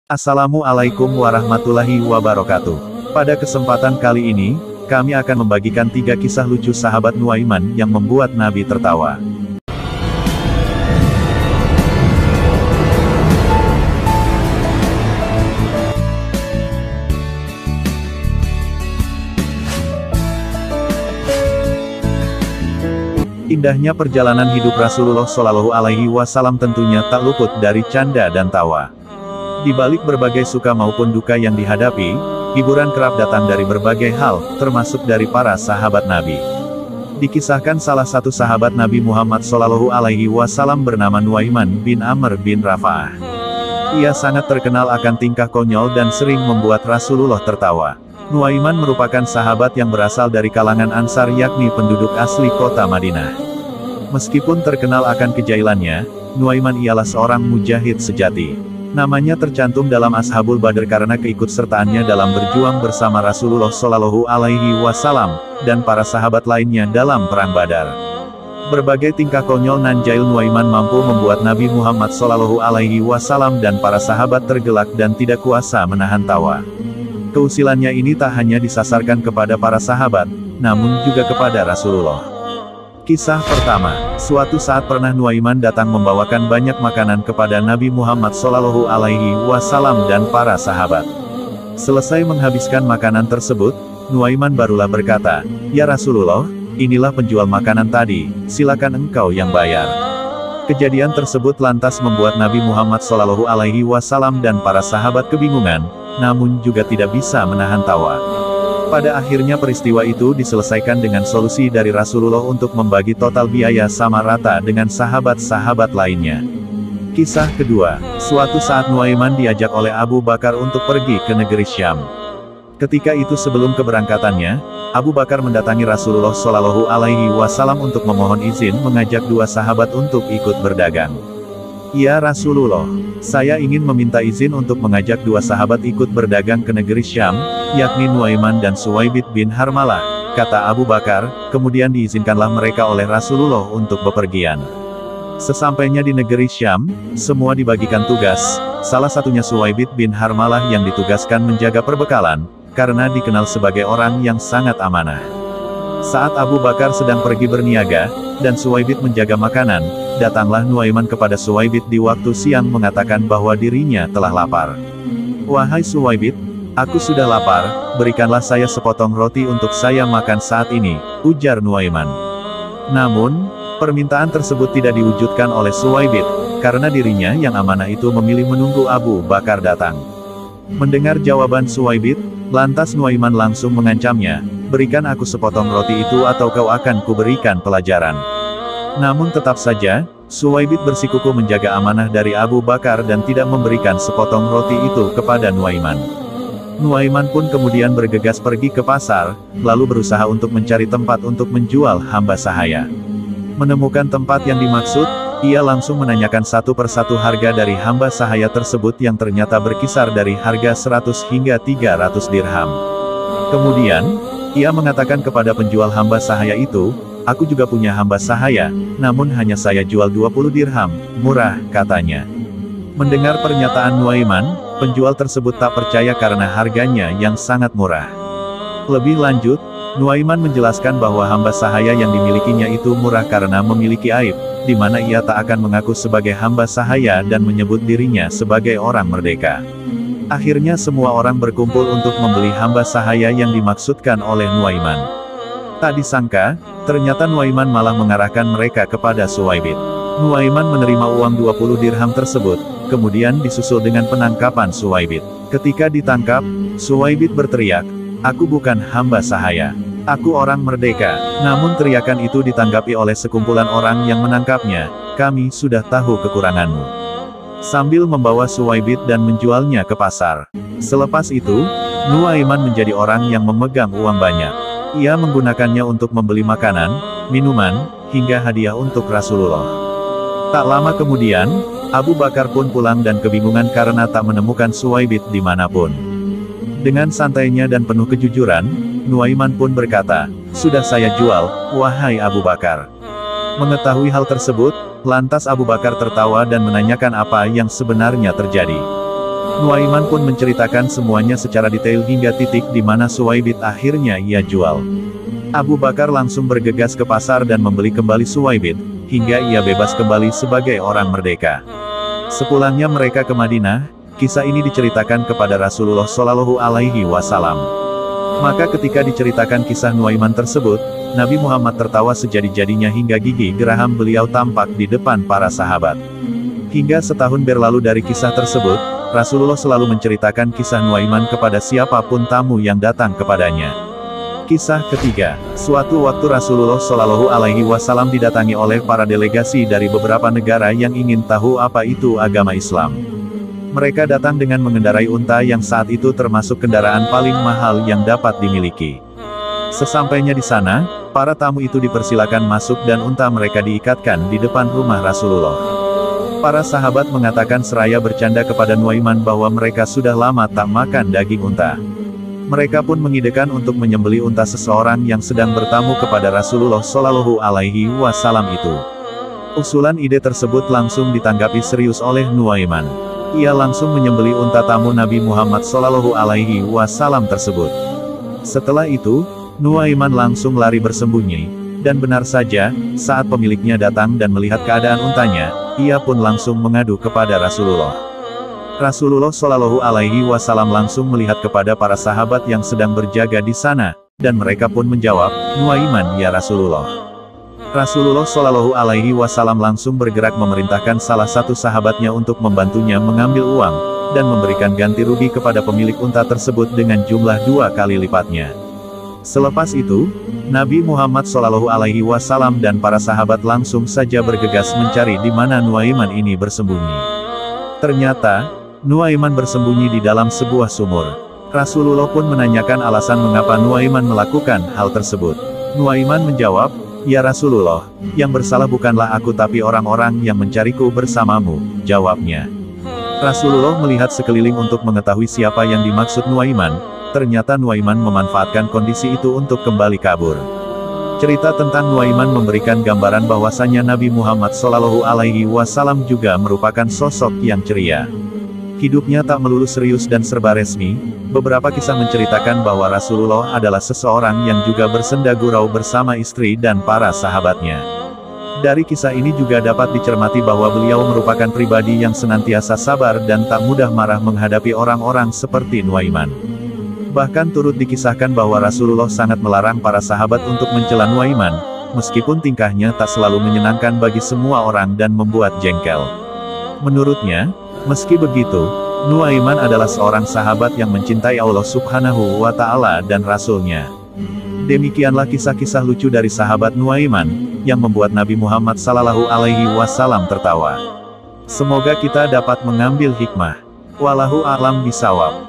Assalamualaikum warahmatullahi wabarakatuh. Pada kesempatan kali ini, kami akan membagikan 3 kisah lucu sahabat Nuaiman yang membuat Nabi tertawa. Indahnya perjalanan hidup Rasulullah Shallallahu Alaihi Wasallam tentunya tak luput dari canda dan tawa. Di balik berbagai suka maupun duka yang dihadapi, hiburan kerap datang dari berbagai hal, termasuk dari para sahabat Nabi. Dikisahkan salah satu sahabat Nabi Muhammad Shallallahu Alaihi Wasallam bernama Nuaiman bin Amr bin Rafa'ah. Ia sangat terkenal akan tingkah konyol dan sering membuat Rasulullah tertawa. Nuaiman merupakan sahabat yang berasal dari kalangan Ansar, yakni penduduk asli kota Madinah. Meskipun terkenal akan kejailannya, Nuaiman ialah seorang mujahid sejati. Namanya tercantum dalam Ashabul Badr karena keikutsertaannya dalam berjuang bersama Rasulullah Shallallahu Alaihi Wasallam dan para sahabat lainnya dalam perang Badar. Berbagai tingkah konyol nan jail Nuaiman mampu membuat Nabi Muhammad Shallallahu Alaihi Wasallam dan para sahabat tergelak dan tidak kuasa menahan tawa. Keusilannya ini tak hanya disasarkan kepada para sahabat, namun juga kepada Rasulullah. Kisah pertama, suatu saat pernah Nuaiman datang membawakan banyak makanan kepada Nabi Muhammad Shallallahu Alaihi Wasallam dan para sahabat. Selesai menghabiskan makanan tersebut, Nuaiman barulah berkata, "Ya Rasulullah, inilah penjual makanan tadi, silakan engkau yang bayar." Kejadian tersebut lantas membuat Nabi Muhammad Shallallahu Alaihi Wasallam dan para sahabat kebingungan, namun juga tidak bisa menahan tawa. Pada akhirnya peristiwa itu diselesaikan dengan solusi dari Rasulullah untuk membagi total biaya sama rata dengan sahabat-sahabat lainnya. Kisah kedua, suatu saat Nuaiman diajak oleh Abu Bakar untuk pergi ke negeri Syam. Ketika itu sebelum keberangkatannya, Abu Bakar mendatangi Rasulullah Shallallahu Alaihi Wasallam untuk memohon izin mengajak 2 sahabat untuk ikut berdagang. "Ya Rasulullah, saya ingin meminta izin untuk mengajak 2 sahabat ikut berdagang ke negeri Syam, yakni Nuaiman dan Suwaibit bin Harmalah," kata Abu Bakar, kemudian diizinkanlah mereka oleh Rasulullah untuk bepergian. Sesampainya di negeri Syam, semua dibagikan tugas, salah satunya Suwaibit bin Harmalah yang ditugaskan menjaga perbekalan, karena dikenal sebagai orang yang sangat amanah. Saat Abu Bakar sedang pergi berniaga, dan Suwaibit menjaga makanan, datanglah Nuaiman kepada Suwaibit di waktu siang mengatakan bahwa dirinya telah lapar. "Wahai Suwaibit, aku sudah lapar, berikanlah saya sepotong roti untuk saya makan saat ini," ujar Nuaiman. Namun, permintaan tersebut tidak diwujudkan oleh Suwaibit, karena dirinya yang amanah itu memilih menunggu Abu Bakar datang. Mendengar jawaban Suwaibit, lantas Nuaiman langsung mengancamnya, "Berikan aku sepotong roti itu atau kau akan kuberikan pelajaran." Namun tetap saja, Suwaibit bersikukuh menjaga amanah dari Abu Bakar dan tidak memberikan sepotong roti itu kepada Nuaiman. Nuaiman pun kemudian bergegas pergi ke pasar, lalu berusaha untuk mencari tempat untuk menjual hamba sahaya. Menemukan tempat yang dimaksud, ia langsung menanyakan satu persatu harga dari hamba sahaya tersebut yang ternyata berkisar dari harga 100 hingga 300 dirham. Kemudian, ia mengatakan kepada penjual hamba sahaya itu, "Aku juga punya hamba sahaya, namun hanya saya jual 20 dirham, murah," katanya. Mendengar pernyataan Nuaiman, penjual tersebut tak percaya karena harganya yang sangat murah. Lebih lanjut, Nuaiman menjelaskan bahwa hamba sahaya yang dimilikinya itu murah karena memiliki aib, di mana ia tak akan mengaku sebagai hamba sahaya dan menyebut dirinya sebagai orang merdeka. Akhirnya semua orang berkumpul untuk membeli hamba sahaya yang dimaksudkan oleh Nuaiman. Tak disangka, ternyata Nuaiman malah mengarahkan mereka kepada Suwaibit. Nuaiman menerima uang 20 dirham tersebut, kemudian disusul dengan penangkapan Suwaibit. Ketika ditangkap, Suwaibit berteriak, "Aku bukan hamba sahaya. Aku orang merdeka." Namun teriakan itu ditanggapi oleh sekumpulan orang yang menangkapnya, "Kami sudah tahu kekuranganmu." Sambil membawa Suwaibit dan menjualnya ke pasar. Selepas itu, Nuaiman menjadi orang yang memegang uang banyak. Ia menggunakannya untuk membeli makanan, minuman, hingga hadiah untuk Rasulullah. Tak lama kemudian, Abu Bakar pun pulang dan kebingungan karena tak menemukan Suwaibit dimanapun. Dengan santainya dan penuh kejujuran, Nuaiman pun berkata, "Sudah saya jual, wahai Abu Bakar." Mengetahui hal tersebut, lantas Abu Bakar tertawa dan menanyakan apa yang sebenarnya terjadi. Nuaiman pun menceritakan semuanya secara detail hingga titik di mana Suwaibit akhirnya ia jual. Abu Bakar langsung bergegas ke pasar dan membeli kembali Suwaibit, hingga ia bebas kembali sebagai orang merdeka. Sepulangnya mereka ke Madinah, kisah ini diceritakan kepada Rasulullah Shallallahu Alaihi Wasallam. Maka ketika diceritakan kisah Nuaiman tersebut, Nabi Muhammad tertawa sejadi-jadinya hingga gigi geraham beliau tampak di depan para sahabat. Hingga setahun berlalu dari kisah tersebut, Rasulullah selalu menceritakan kisah Nuaiman kepada siapapun tamu yang datang kepadanya. Kisah ketiga, suatu waktu Rasulullah Shallallahu Alaihi Wasallam didatangi oleh para delegasi dari beberapa negara yang ingin tahu apa itu agama Islam. Mereka datang dengan mengendarai unta yang saat itu termasuk kendaraan paling mahal yang dapat dimiliki. Sesampainya di sana, para tamu itu dipersilakan masuk dan unta mereka diikatkan di depan rumah Rasulullah. Para sahabat mengatakan seraya bercanda kepada Nuaiman bahwa mereka sudah lama tak makan daging unta. Mereka pun mengidekan untuk menyembelih unta seseorang yang sedang bertamu kepada Rasulullah Shallallahu Alaihi Wasallam itu. Usulan ide tersebut langsung ditanggapi serius oleh Nuaiman. Ia langsung menyembelih unta tamu Nabi Muhammad Shallallahu Alaihi Wasallam tersebut. Setelah itu, Nuaiman langsung lari bersembunyi. Dan benar saja, saat pemiliknya datang dan melihat keadaan untanya, ia pun langsung mengadu kepada Rasulullah. Rasulullah Shallallahu Alaihi Wasallam langsung melihat kepada para sahabat yang sedang berjaga di sana, dan mereka pun menjawab, "Nuaiman ya Rasulullah." Rasulullah Shallallahu Alaihi Wasallam langsung bergerak memerintahkan salah satu sahabatnya untuk membantunya mengambil uang, dan memberikan ganti rugi kepada pemilik unta tersebut dengan jumlah 2 kali lipatnya. Selepas itu, Nabi Muhammad Shallallahu Alaihi Wasallam dan para sahabat langsung saja bergegas mencari di mana Nuaiman ini bersembunyi. Ternyata, Nuaiman bersembunyi di dalam sebuah sumur. Rasulullah pun menanyakan alasan mengapa Nuaiman melakukan hal tersebut. Nuaiman menjawab, "Ya Rasulullah, yang bersalah bukanlah aku tapi orang-orang yang mencariku bersamamu," jawabnya. Rasulullah melihat sekeliling untuk mengetahui siapa yang dimaksud Nuaiman. Ternyata Nuaiman memanfaatkan kondisi itu untuk kembali kabur. Cerita tentang Nuaiman memberikan gambaran bahwasanya Nabi Muhammad Shallallahu Alaihi Wasallam juga merupakan sosok yang ceria. Hidupnya tak melulu serius dan serba resmi. Beberapa kisah menceritakan bahwa Rasulullah adalah seseorang yang juga bersenda gurau bersama istri dan para sahabatnya. Dari kisah ini juga dapat dicermati bahwa beliau merupakan pribadi yang senantiasa sabar dan tak mudah marah menghadapi orang-orang seperti Nuaiman. Bahkan turut dikisahkan bahwa Rasulullah sangat melarang para sahabat untuk mencela Nuaiman, meskipun tingkahnya tak selalu menyenangkan bagi semua orang dan membuat jengkel. Menurutnya, meski begitu, Nuaiman adalah seorang sahabat yang mencintai Allah Subhanahu wa Ta'ala dan Rasul-Nya. Demikianlah kisah-kisah lucu dari sahabat Nuaiman, yang membuat Nabi Muhammad Sallallahu Alaihi Wasallam tertawa. Semoga kita dapat mengambil hikmah. Wallahu a'lam bishawab.